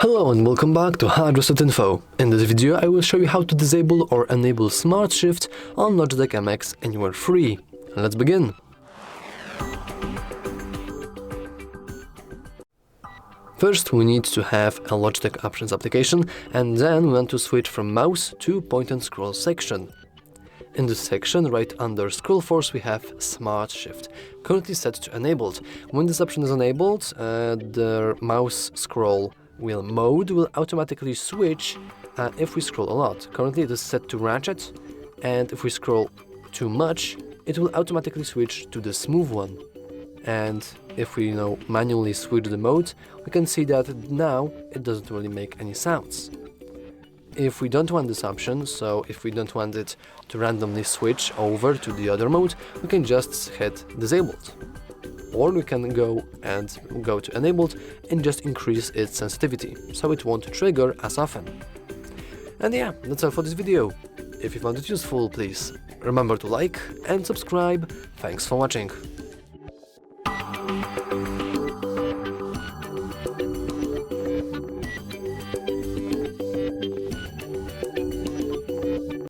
Hello and welcome back to HardReset.Info. In this video I will show you how to disable or enable SmartShift on Logitech MX Anywhere free. Let's begin! First we need to have a Logitech Options application, and then we want to switch from mouse to point and scroll section. In this section, right under scroll force, we have SmartShift, currently set to enabled. When this option is enabled, the mouse scroll wheel mode will automatically switch if we scroll a lot. Currently it is set to ratchet, and if we scroll too much, it will automatically switch to the smooth one. And if we manually switch the mode, we can see that now it doesn't really make any sounds. If we don't want this option, so if we don't want it to randomly switch over to the other mode, we can just hit disabled. Or we can go to enabled and just increase its sensitivity, so it won't trigger as often. And yeah, that's all for this video. If you found it useful, please remember to like and subscribe. Thanks for watching.